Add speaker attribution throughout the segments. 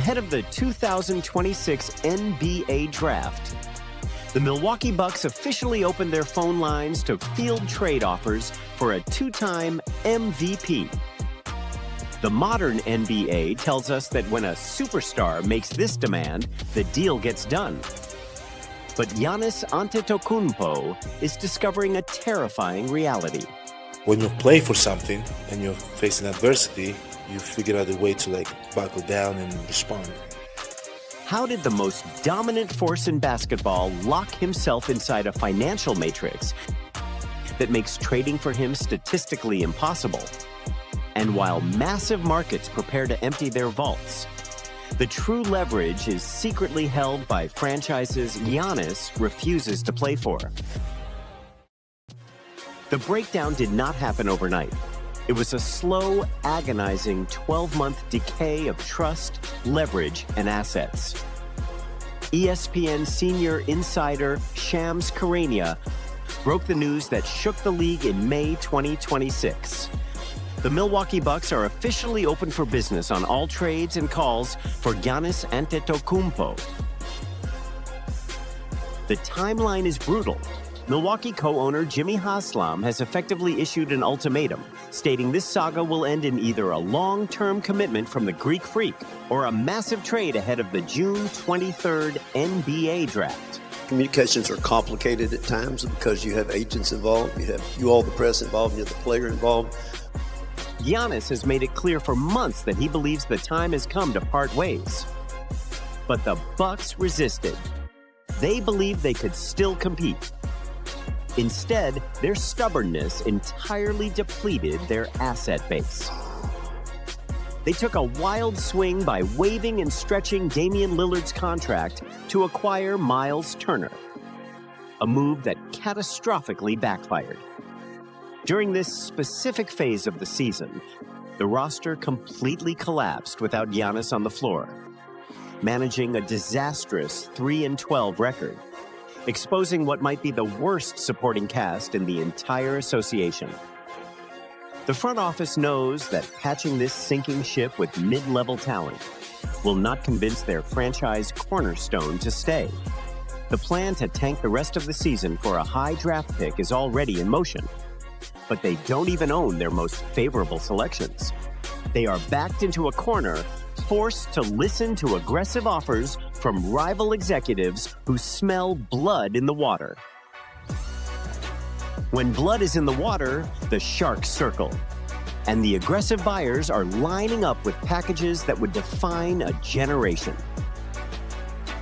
Speaker 1: Ahead of the 2026 NBA Draft, the Milwaukee Bucks officially opened their phone lines to field trade offers for a two-time MVP. The modern NBA tells us that when a superstar makes this demand, the deal gets done. But Giannis Antetokounmpo is discovering a terrifying reality.
Speaker 2: When you play for something and you're facing adversity, you figure out a way to buckle down and respond.
Speaker 1: How did the most dominant force in basketball lock himself inside a financial matrix that makes trading for him statistically impossible? And while massive markets prepare to empty their vaults, the true leverage is secretly held by franchises Giannis refuses to play for. The breakdown did not happen overnight. It was a slow, agonizing 12-month decay of trust, leverage, and assets. ESPN senior insider Shams Charania broke the news that shook the league in May 2026. The Milwaukee Bucks are officially open for business on all trades and calls for Giannis Antetokounmpo. The timeline is brutal. Milwaukee co-owner Jimmy Haslam has effectively issued an ultimatum, stating this saga will end in either a long-term commitment from the Greek Freak or a massive trade ahead of the June 23rd NBA Draft.
Speaker 3: Communications are complicated at times because you have agents involved, you all the press involved, you have the player involved.
Speaker 1: Giannis has made it clear for months that he believes the time has come to part ways. But the Bucks resisted. They believed they could still compete. Instead, their stubbornness entirely depleted their asset base. They took a wild swing by waiving and stretching Damian Lillard's contract to acquire Miles Turner, a move that catastrophically backfired. During this specific phase of the season, the roster completely collapsed without Giannis on the floor, managing a disastrous 3-12 record, exposing what might be the worst supporting cast in the entire association. The front office knows that patching this sinking ship with mid-level talent will not convince their franchise cornerstone to stay. The plan to tank the rest of the season for a high draft pick is already in motion, but they don't even own their most favorable selections. They are backed into a corner, forced to listen to aggressive offers from rival executives who smell blood in the water. When blood is in the water, the sharks circle, and the aggressive buyers are lining up with packages that would define a generation.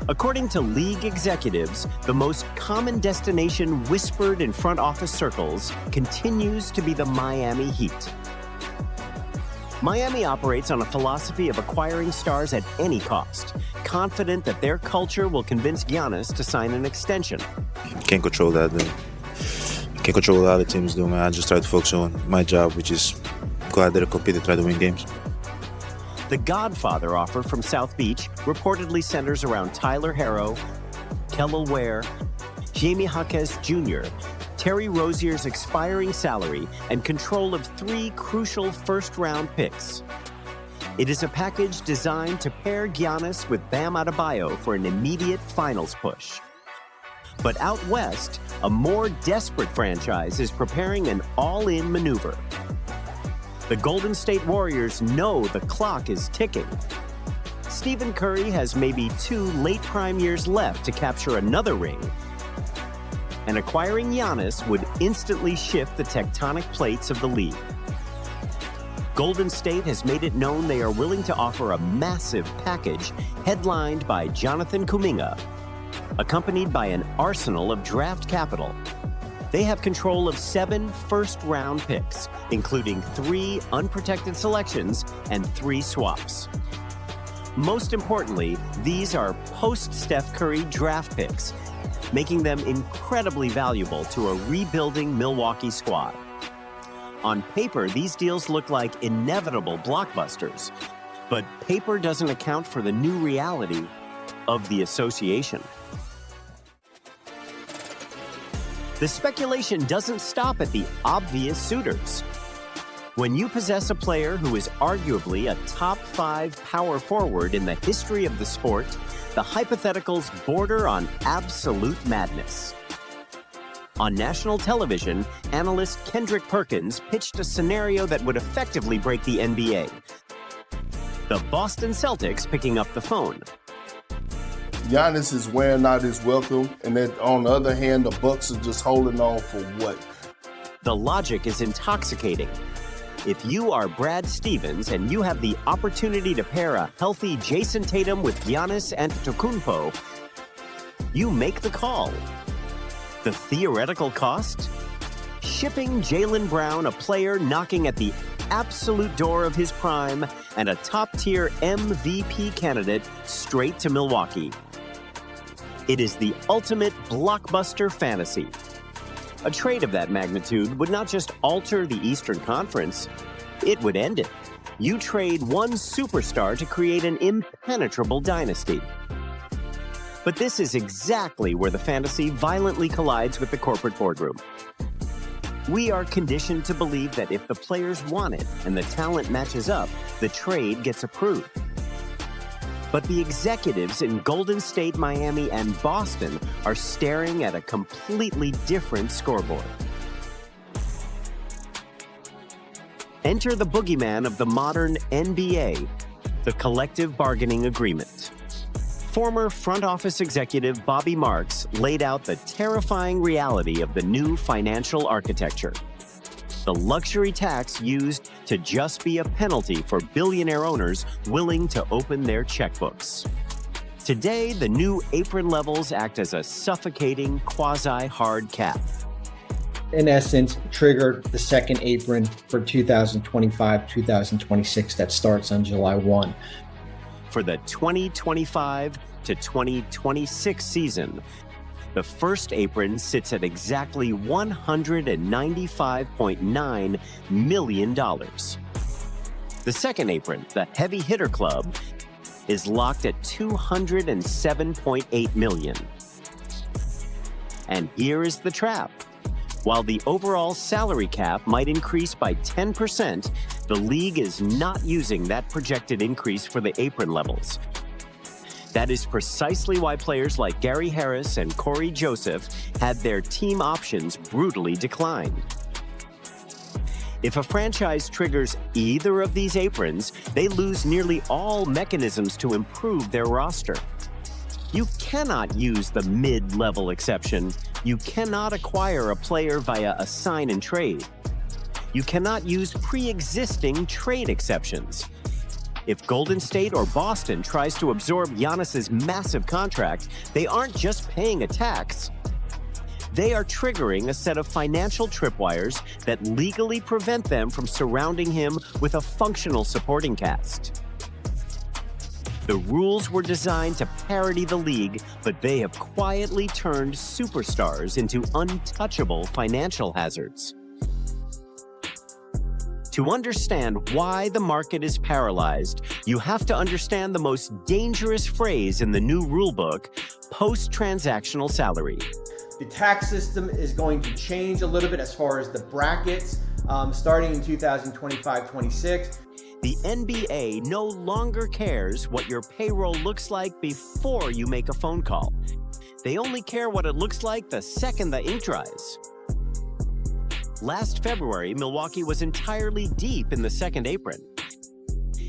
Speaker 1: According to league executives, the most common destination whispered in front office circles continues to be the Miami Heat. Miami operates on a philosophy of acquiring stars at any cost, confident that their culture will convince Giannis to sign an extension.
Speaker 2: Can't control that. Can't control what other teams do, man. I just try to focus on my job, which is go out there to compete and try to win games.
Speaker 1: The Godfather offer from South Beach reportedly centers around Tyler Herro, Kel'el Ware, Jaime Jaquez Jr., Terry Rozier's expiring salary, and control of 3 crucial first-round picks. It is a package designed to pair Giannis with Bam Adebayo for an immediate finals push. But out west, a more desperate franchise is preparing an all-in maneuver. The Golden State Warriors know the clock is ticking. Stephen Curry has maybe 2 late prime years left to capture another ring, and acquiring Giannis would instantly shift the tectonic plates of the league. Golden State has made it known they are willing to offer a massive package headlined by Jonathan Kuminga, accompanied by an arsenal of draft capital. They have control of 7 first-round picks, including 3 unprotected selections and 3 swaps. Most importantly, these are post-Steph Curry draft picks, making them incredibly valuable to a rebuilding Milwaukee squad. On paper, these deals look like inevitable blockbusters, but paper doesn't account for the new reality of the association. The speculation doesn't stop at the obvious suitors. When you possess a player who is arguably a top 5 power forward in the history of the sport, the hypotheticals border on absolute madness. On national television, analyst Kendrick Perkins pitched a scenario that would effectively break the NBA. The Boston Celtics picking up the phone.
Speaker 4: Giannis is wearing out his welcome, and then on the other hand, the Bucks are just holding on for what?
Speaker 1: The logic is intoxicating. If you are Brad Stevens and you have the opportunity to pair a healthy Jason Tatum with Giannis Antetokounmpo, you make the call. The theoretical cost? Shipping Jaylen Brown, a player knocking at the absolute door of his prime, and a top-tier MVP candidate straight to Milwaukee. It is the ultimate blockbuster fantasy. A trade of that magnitude would not just alter the Eastern Conference, it would end it. You trade one superstar to create an impenetrable dynasty. But this is exactly where the fantasy violently collides with the corporate boardroom. We are conditioned to believe that if the players want it and the talent matches up, the trade gets approved. But the executives in Golden State, Miami, and Boston are staring at a completely different scoreboard. Enter the boogeyman of the modern NBA, the collective bargaining agreement. Former front office executive Bobby Marks laid out the terrifying reality of the new financial architecture. The luxury tax used to just be a penalty for billionaire owners willing to open their checkbooks. Today, the new apron levels act as a suffocating quasi-hard cap.
Speaker 5: In essence, triggered the second apron for 2025-2026 that starts on July 1.
Speaker 1: For the 2025 to 2026 season, the first apron sits at exactly $195.9 million. The second apron, the heavy hitter club, is locked at $207.8 million. And here is the trap. While the overall salary cap might increase by 10%, the league is not using that projected increase for the apron levels. That is precisely why players like Gary Harris and Corey Joseph had their team options brutally declined. If a franchise triggers either of these aprons, they lose nearly all mechanisms to improve their roster. You cannot use the mid-level exception. You cannot acquire a player via a sign and trade. You cannot use pre-existing trade exceptions. If Golden State or Boston tries to absorb Giannis's massive contract, they aren't just paying a tax. They are triggering a set of financial tripwires that legally prevent them from surrounding him with a functional supporting cast. The rules were designed to parody the league, but they have quietly turned superstars into untouchable financial hazards. To understand why the market is paralyzed, you have to understand the most dangerous phrase in the new rulebook, post-transactional salary.
Speaker 5: The tax system is going to change a little bit as far as the brackets starting in 2025-26.
Speaker 1: The NBA no longer cares what your payroll looks like before you make a phone call. They only care what it looks like the second the ink dries. Last February, Milwaukee was entirely deep in the second apron.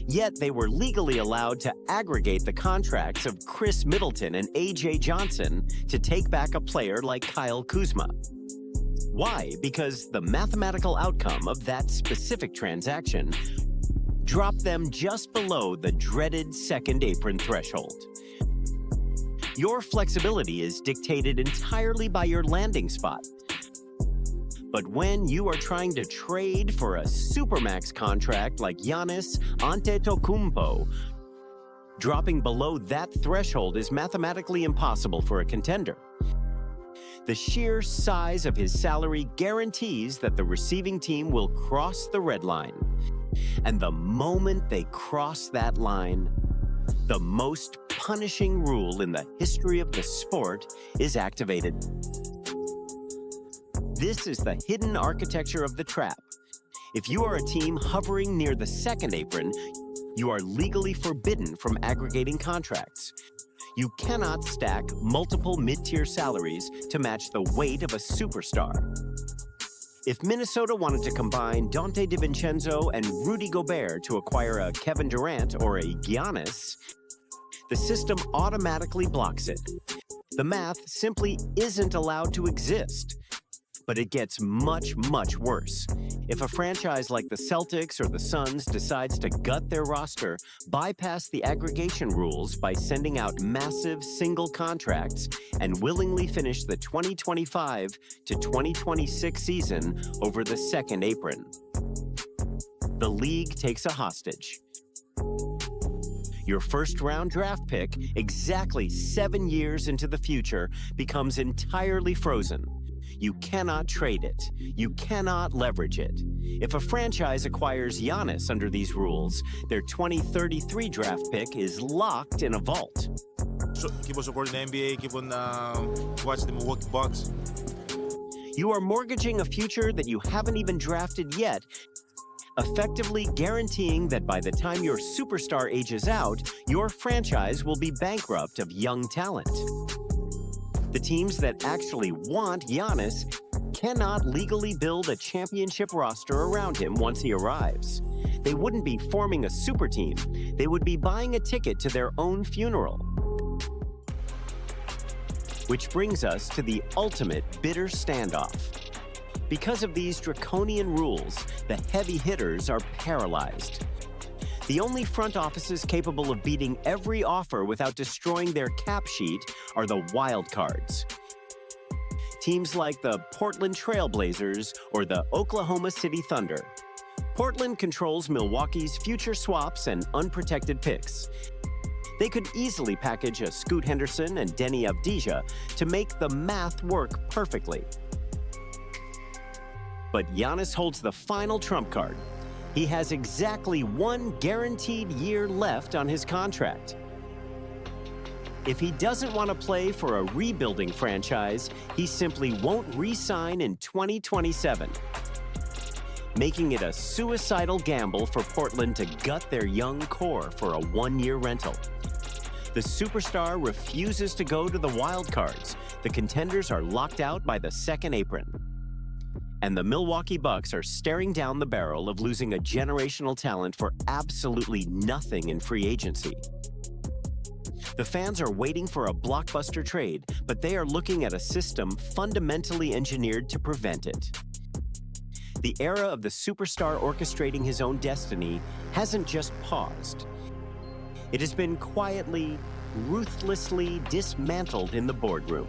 Speaker 1: Yet they were legally allowed to aggregate the contracts of Chris Middleton and A.J. Johnson to take back a player like Kyle Kuzma. Why? Because the mathematical outcome of that specific transaction dropped them just below the dreaded second apron threshold. Your flexibility is dictated entirely by your landing spot. But when you are trying to trade for a supermax contract like Giannis Antetokounmpo, dropping below that threshold is mathematically impossible for a contender. The sheer size of his salary guarantees that the receiving team will cross the red line. And the moment they cross that line, the most punishing rule in the history of the sport is activated. This is the hidden architecture of the trap. If you are a team hovering near the second apron, you are legally forbidden from aggregating contracts. You cannot stack multiple mid-tier salaries to match the weight of a superstar. If Minnesota wanted to combine Dante DiVincenzo and Rudy Gobert to acquire a Kevin Durant or a Giannis, the system automatically blocks it. The math simply isn't allowed to exist. But it gets much, much worse. If a franchise like the Celtics or the Suns decides to gut their roster, bypass the aggregation rules by sending out massive single contracts, and willingly finish the 2025 to 2026 season over the second apron, the league takes a hostage. Your first-round draft pick, exactly 7 years into the future, becomes entirely frozen. You cannot trade it. You cannot leverage it. If a franchise acquires Giannis under these rules, their 2033 draft pick is locked in a vault.
Speaker 2: So keep on supporting the NBA, keep on watching the Milwaukee Bucks.
Speaker 1: You are mortgaging a future that you haven't even drafted yet, effectively guaranteeing that by the time your superstar ages out, your franchise will be bankrupt of young talent. The teams that actually want Giannis cannot legally build a championship roster around him once he arrives. They wouldn't be forming a super team. They would be buying a ticket to their own funeral. Which brings us to the ultimate bitter standoff. Because of these draconian rules, the heavy hitters are paralyzed. The only front offices capable of beating every offer without destroying their cap sheet are the wild cards. Teams like the Portland Trail Blazers or the Oklahoma City Thunder. Portland controls Milwaukee's future swaps and unprotected picks. They could easily package a Scoot Henderson and Denny Avdija to make the math work perfectly. But Giannis holds the final trump card. He has exactly 1 guaranteed year left on his contract. If he doesn't want to play for a rebuilding franchise, he simply won't re-sign in 2027, making it a suicidal gamble for Portland to gut their young core for a 1-year rental. The superstar refuses to go to the wild cards. The contenders are locked out by the second apron. And the Milwaukee Bucks are staring down the barrel of losing a generational talent for absolutely nothing in free agency. The fans are waiting for a blockbuster trade, but they are looking at a system fundamentally engineered to prevent it. The era of the superstar orchestrating his own destiny hasn't just paused. It has been quietly, ruthlessly dismantled in the boardroom.